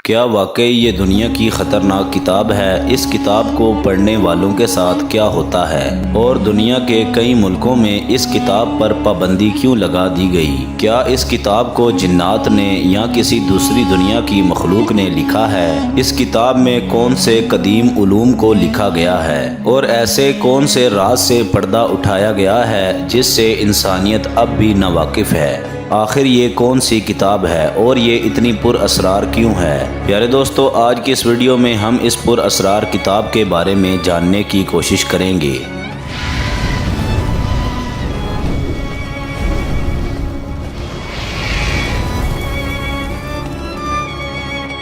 کیا واقعی یہ دنیا کی خطرناک کتاب ہے؟ اس کتاب کو پڑھنے والوں کے ساتھ کیا ہوتا ہے اور دنیا کے کئی ملکوں میں اس کتاب پر پابندی کیوں لگا دی گئی؟ کیا اس کتاب کو جنات نے یا کسی دوسری دنیا کی مخلوق نے لکھا ہے؟ اس کتاب میں کون سے قدیم علوم کو لکھا گیا ہے اور ایسے کون سے راز سے پردہ اٹھایا گیا ہے جس سے انسانیت اب بھی ناواقف ہے؟ آخر یہ کون سی کتاب ہے اور یہ اتنی پر اسرار کیوں ہے؟ پیارے دوستو، آج کی اس ویڈیو میں ہم اس پر اسرار کتاب کے بارے میں جاننے کی کوشش کریں گے۔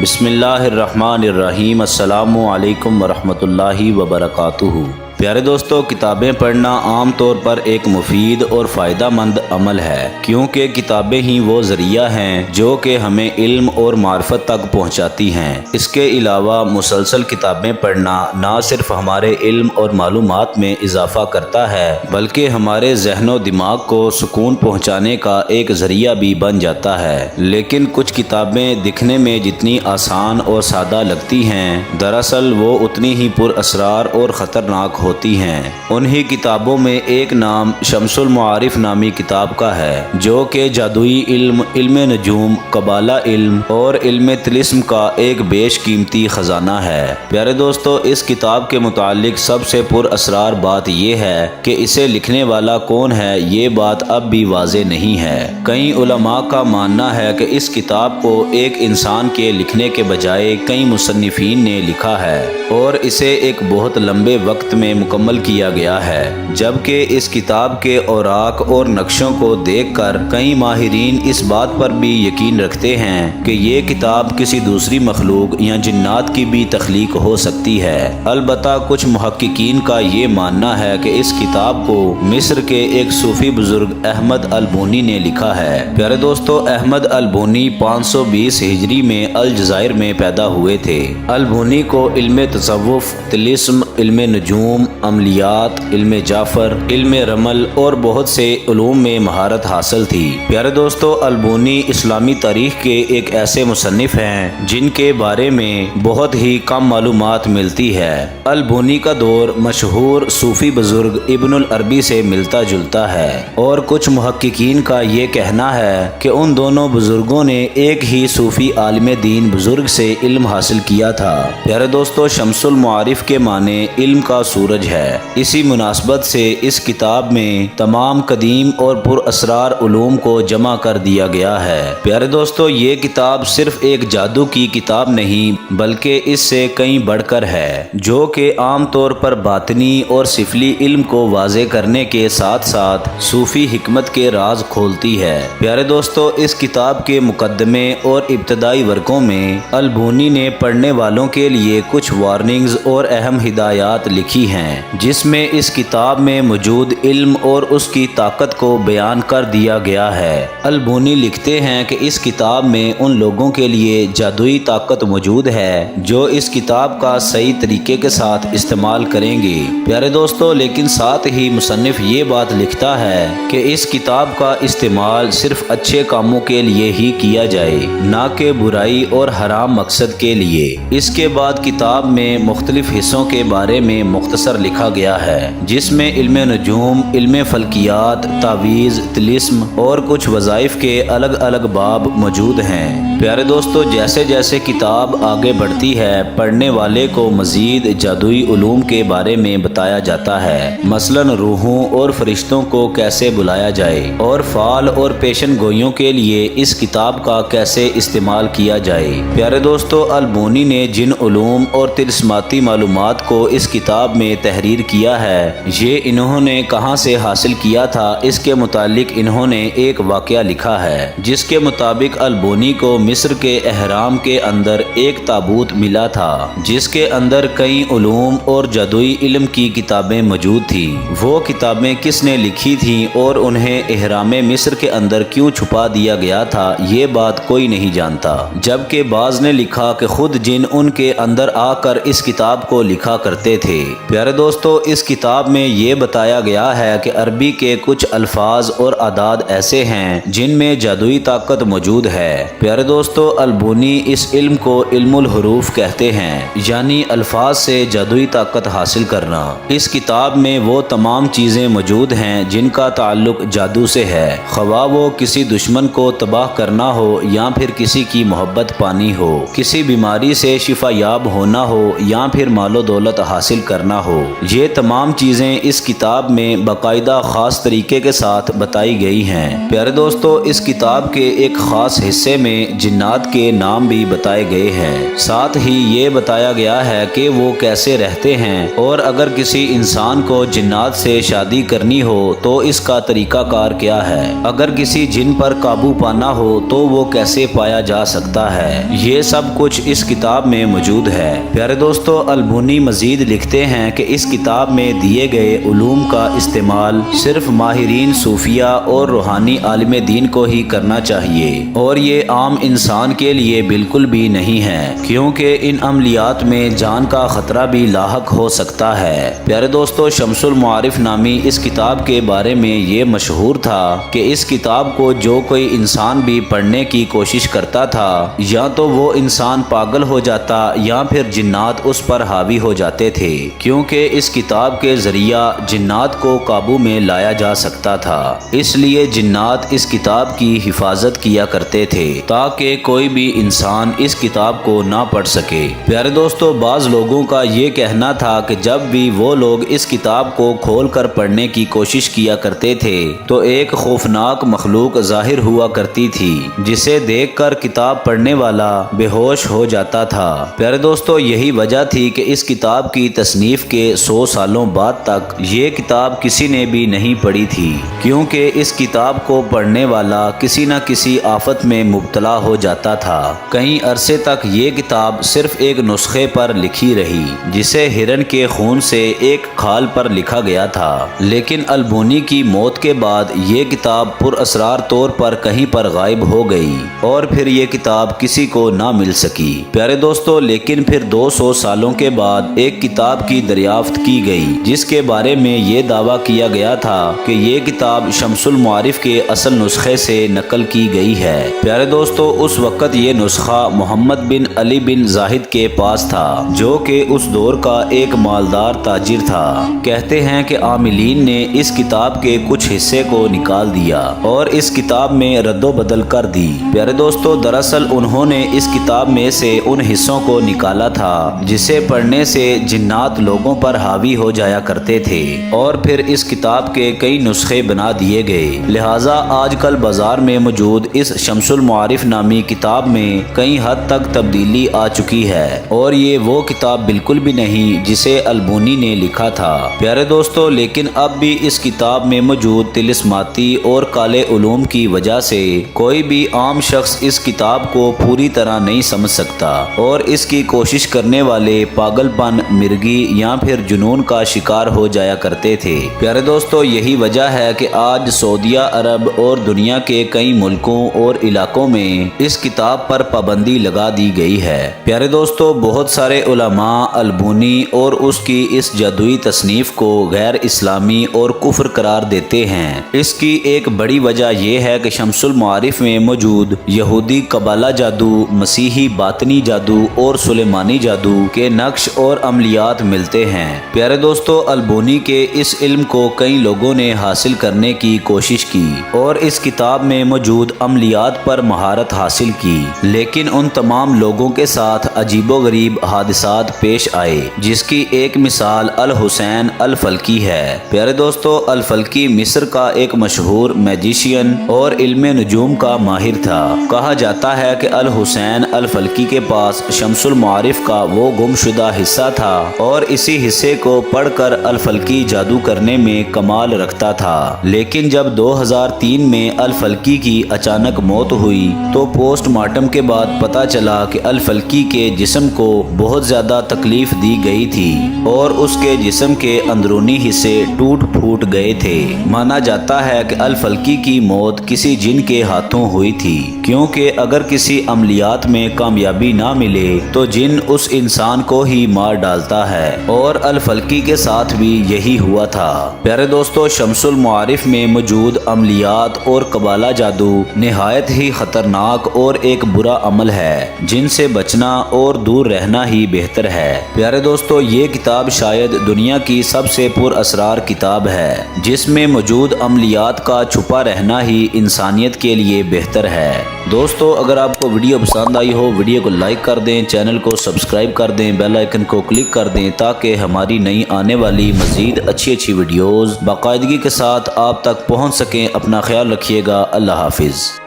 بسم اللہ الرحمن الرحیم۔ السلام علیکم ورحمۃ اللہ وبرکاتہ۔ پیارے دوستو، کتابیں پڑھنا عام طور پر ایک مفید اور فائدہ مند عمل ہے، کیونکہ کتابیں ہی وہ ذریعہ ہیں جو کہ ہمیں علم اور معرفت تک پہنچاتی ہیں۔ اس کے علاوہ مسلسل کتابیں پڑھنا نہ صرف ہمارے علم اور معلومات میں اضافہ کرتا ہے بلکہ ہمارے ذہن و دماغ کو سکون پہنچانے کا ایک ذریعہ بھی بن جاتا ہے۔ لیکن کچھ کتابیں دکھنے میں جتنی آسان اور سادہ لگتی ہیں، دراصل وہ اتنی ہی پر اسرار اور خطرناک ہوتی ہیں۔ انہی کتابوں میں ایک نام شمس المعارف نامی کتاب کا ہے، جو کہ جادوئی علم، علم نجوم، قبالہ علم اور علم طلسم کا ایک بیش قیمتی خزانہ ہے۔ پیارے دوستو، اس کتاب کے متعلق سب سے پر اسرار بات یہ ہے کہ اسے لکھنے والا کون ہے، یہ بات اب بھی واضح نہیں ہے۔ کئی علماء کا ماننا ہے کہ اس کتاب کو ایک انسان کے لکھنے کے بجائے کئی مصنفین نے لکھا ہے اور اسے ایک بہت لمبے وقت میں مکمل کیا گیا ہے، جبکہ اس کتاب کے اوراق اور نقشوں کو دیکھ کر کئی ماہرین اس بات پر بھی یقین رکھتے ہیں کہ یہ کتاب کسی دوسری مخلوق یا جنات کی بھی تخلیق ہو سکتی ہے۔ البتہ کچھ محققین کا یہ ماننا ہے کہ اس کتاب کو مصر کے ایک صوفی بزرگ احمد البونی نے لکھا ہے۔ پیارے دوستو، احمد البونی 520 ہجری میں الجزائر میں پیدا ہوئے تھے۔ البونی کو علم تصوف، طلسم، علم نجوم، عملیات، علم جعفر، علم رمل اور بہت سے علوم میں مہارت حاصل تھی۔ پیارے دوستو، البونی اسلامی تاریخ کے ایک ایسے مصنف ہیں جن کے بارے میں بہت ہی کم معلومات ملتی ہے۔ البونی کا دور مشہور صوفی بزرگ ابن العربی سے ملتا جلتا ہے اور کچھ محققین کا یہ کہنا ہے کہ ان دونوں بزرگوں نے ایک ہی صوفی عالم دین بزرگ سے علم حاصل کیا تھا۔ پیارے دوستو، شمس المعارف کے معنی علم کا سورج ہے۔ اسی مناسبت سے اس کتاب میں تمام قدیم اور پر اسرار علوم کو جمع کر دیا گیا ہے۔ پیارے دوستو، یہ کتاب صرف ایک جادو کی کتاب نہیں بلکہ اس سے کہیں بڑھ کر ہے، جو کہ عام طور پر باطنی اور سفلی علم کو واضح کرنے کے ساتھ ساتھ صوفی حکمت کے راز کھولتی ہے۔ پیارے دوستو، اس کتاب کے مقدمے اور ابتدائی ورقوں میں البونی نے پڑھنے والوں کے لیے کچھ وارننگز اور اہم ہدایات لکھی ہیں، جس میں اس کتاب میں موجود علم اور اس کی طاقت کو بیان کر دیا گیا ہے۔ البونی لکھتے ہیں کہ اس کتاب میں ان لوگوں کے لیے جادوئی طاقت موجود ہے جو اس کتاب کا صحیح طریقے کے ساتھ استعمال کریں گے۔ پیارے دوستو، لیکن ساتھ ہی مصنف یہ بات لکھتا ہے کہ اس کتاب کا استعمال صرف اچھے کاموں کے لیے ہی کیا جائے، نہ کہ برائی اور حرام مقصد کے لیے۔ اس کے بعد کتاب میں مختلف حصوں کے بارے میں مختصر لکھا گیا ہے، جس میں علم نجوم، علم فلکیات، تعویذ، طلسم اور کچھ وظائف کے الگ الگ باب موجود ہیں۔ پیارے دوستو، جیسے جیسے کتاب آگے بڑھتی ہے، پڑھنے والے کو مزید جادوئی علوم کے بارے میں بتایا جاتا ہے، مثلاً روحوں اور فرشتوں کو کیسے بلایا جائے اور فعال اور پیشن گوئیوں کے لیے اس کتاب کا کیسے استعمال کیا جائے۔ پیارے دوستو، البونی نے جن علوم اور طلسماتی معلومات کو اس کتاب میں تحریر کیا ہے، یہ انہوں نے کہاں سے حاصل کیا تھا، اس کے متعلق انہوں نے ایک واقعہ لکھا ہے، جس کے مطابق البونی کو مصر کے اہرام کے اندر ایک تابوت ملا تھا، جس کے اندر کئی علوم اور جادوئی علم کی کتابیں موجود تھیں۔ وہ کتابیں کس نے لکھی تھیں اور انہیں اہرام مصر کے اندر کیوں چھپا دیا گیا تھا، یہ بات کوئی نہیں جانتا، جبکہ بعض نے لکھا کہ خود جن ان کے اندر آ کر اس کتاب کو لکھا کرتے تھے۔ پیارے دوستو، اس کتاب میں یہ بتایا گیا ہے کہ عربی کے کچھ الفاظ الفاظ اور اعداد ایسے ہیں جن میں جادوئی طاقت موجود ہے۔ پیارے دوستو، البونی اس علم کو علم الحروف کہتے ہیں، یعنی الفاظ سے جادوئی طاقت حاصل کرنا۔ اس کتاب میں وہ تمام چیزیں موجود ہیں جن کا تعلق جادو سے ہے، خواہ وہ کسی دشمن کو تباہ کرنا ہو یا پھر کسی کی محبت پانی ہو، کسی بیماری سے شفا یاب ہونا ہو یا پھر مال و دولت حاصل کرنا ہو۔ یہ تمام چیزیں اس کتاب میں باقاعدہ خاص طریقے کے ساتھ بتائی گئی ہیں۔ پیارے دوستو، اس کتاب کے ایک خاص حصے میں جنات کے نام بھی بتائے گئے ہیں، ساتھ ہی یہ بتایا گیا ہے کہ وہ کیسے رہتے ہیں، اور اگر کسی انسان کو جنات سے شادی کرنی ہو تو اس کا طریقہ کار کیا ہے، اگر کسی جن پر قابو پانا ہو تو وہ کیسے پایا جا سکتا ہے، یہ سب کچھ اس کتاب میں موجود ہے۔ پیارے دوستو، البونی مزید لکھتے ہیں کہ اس کتاب میں دیے گئے علوم کا استعمال صرف ماہرین صوفیہ اور روحانی عالم دین کو ہی کرنا چاہیے، اور یہ عام انسان کے لیے بالکل بھی نہیں ہے، کیونکہ ان عملیات میں جان کا خطرہ بھی لاحق ہو سکتا ہے۔ پیارے دوستو، شمس المعارف نامی اس کتاب کے بارے میں یہ مشہور تھا کہ اس کتاب کو جو کوئی انسان بھی پڑھنے کی کوشش کرتا تھا، یا تو وہ انسان پاگل ہو جاتا یا پھر جنات اس پر حاوی ہو جاتے تھے، کیونکہ اس کتاب کے ذریعہ جنات کو قابو میں لایا جا سکتا تھا۔ اس لیے جنات اس کتاب کی حفاظت کیا کرتے تھے تاکہ کوئی بھی انسان اس کتاب کو نہ پڑھ سکے۔ پیارے دوستو، بعض لوگوں کا یہ کہنا تھا کہ جب بھی وہ لوگ اس کتاب کو کھول کر پڑھنے کی کوشش کیا کرتے تھے تو ایک خوفناک مخلوق ظاہر ہوا کرتی تھی جسے دیکھ کر کتاب پڑھنے والا بے ہوش ہو جاتا تھا۔ پیارے دوستو، یہی وجہ تھی کہ اس کتاب کی تصنیف کے 100 سالوں بعد تک یہ کتاب کسی نے بھی نہیں پڑھی تھی، کیونکہ اس کتاب کو پڑھنے والا کسی نہ کسی آفت میں مبتلا ہو جاتا تھا۔ کئی عرصے تک یہ کتاب صرف ایک نسخے پر لکھی رہی جسے ہرن کے خون سے ایک کھال پر لکھا گیا تھا، لیکن البونی کی موت کے بعد یہ کتاب پر اسرار طور پر کہیں پر غائب ہو گئی اور پھر یہ کتاب کسی کو نہ مل سکی۔ پیارے دوستو، لیکن پھر 200 سالوں کے بعد ایک کتاب کی دریافت کی گئی جس کے بارے میں یہ دعویٰ کیا گیا تھا کہ یہ کتاب شمس المعارف کے اصل نسخے سے نقل کی گئی ہے۔ پیارے دوستو، اس وقت یہ نسخہ محمد بن علی بن زاہد کے پاس تھا، جو کہ اس دور کا ایک مالدار تاجر تھا۔ کہتے ہیں کہ عاملین نے اس کتاب کے کچھ حصے کو نکال دیا اور اس کتاب میں رد و بدل کر دی۔ پیارے دوستو، دراصل انہوں نے اس کتاب میں سے ان حصوں کو نکالا تھا جسے پڑھنے سے جنات لوگوں پر حاوی ہو جایا کرتے تھے، اور پھر اس کتاب کے کئی نسخے بنا دیے گئے۔ لہٰذا آج کل بازار میں موجود اس شمس المعارف نامی کتاب میں کئی حد تک تبدیلی آ چکی ہے، اور یہ وہ کتاب بالکل بھی نہیں جسے البونی نے لکھا تھا۔ پیارے دوستو، لیکن اب بھی اس کتاب میں موجود طلسماتی اور کالے علوم کی وجہ سے کوئی بھی عام شخص اس کتاب کو پوری طرح نہیں سمجھ سکتا، اور اس کی کوشش کرنے والے پاگل پن، مرگی یا پھر جنون کا شکار ہو جایا کرتے تھے۔ پیارے دوستو، یہی وجہ ہے کہ آج سعودیہ عرب اور دنیا کے کئی ملکوں اور علاقوں میں اس کتاب پر پابندی لگا دی گئی ہے۔ پیارے دوستو، بہت سارے علماء البونی اور اس کی اس جادوئی تصنیف کو غیر اسلامی اور کفر قرار دیتے ہیں۔ اس کی ایک بڑی وجہ یہ ہے کہ شمس المعارف میں موجود یہودی قبالہ جادو، مسیحی باطنی جادو اور سلیمانی جادو کے نقش اور عملیات ملتے ہیں۔ پیارے دوستو، البونی کے اس علم کو کئی لوگوں نے حاصل کرنے کی کوشش کی اور اس کتاب میں موجود عملیات پر مہارت حاصل کی، لیکن ان تمام لوگوں کے ساتھ عجیب و غریب حادثات پیش آئے، جس کی ایک مثال الحسین الفلکی ہے۔ پیارے دوستو، الفلکی مصر کا ایک مشہور میجیشین اور علم نجوم کا ماہر تھا۔ کہا جاتا ہے کہ الحسین الفلکی کے پاس شمس المعارف کا وہ گم شدہ حصہ تھا، اور اسی حصے کو پڑھ کر الفلکی جادو کرنے میں کمال رکھتا تھا۔ لیکن جب 2003 میں الفلکی کی اچانک موت ہوئی تو پوسٹ مارٹم کے بعد پتہ چلا کہ الفلکی کے جسم کو بہت زیادہ تکلیف دی گئی تھی اور اس کے جسم کے اندرونی حصے ٹوٹ پھوٹ گئے تھے۔ مانا جاتا ہے کہ الفلکی کی موت کسی جن کے ہاتھوں ہوئی تھی۔ کیونکہ اگر کسی عملیات میں کامیابی نہ ملے تو جن اس انسان کو ہی مار ڈالتا ہے، اور الفلکی کے ساتھ بھی یہی ہوا تھا۔ پیارے دوستو، شمس المعارف میں موجود عملیات اور قبالہ جادو نہایت ہی خطرناک اور ایک برا عمل ہے جن سے بچنا اور دور رہنا ہی بہتر ہے۔ پیارے دوستو، یہ کتاب شاید دنیا کی سب سے پر اسرار کتاب ہے جس میں موجود عملیات کا چھپا رہنا ہی انسانیت کے لیے بہتر ہے۔ دوستو، اگر آپ کو ویڈیو پسند آئی ہو، ویڈیو کو لائک کر دیں، چینل کو سبسکرائب کر دیں، بیل آئیکن کو کلک کر دیں تاکہ ہماری نئی آنے والی مزید اچھی ویڈیوز باقاعدگی کے ساتھ آپ تک پہنچ سکیں۔ اپنا خیال رکھیے گا۔ اللہ حافظ۔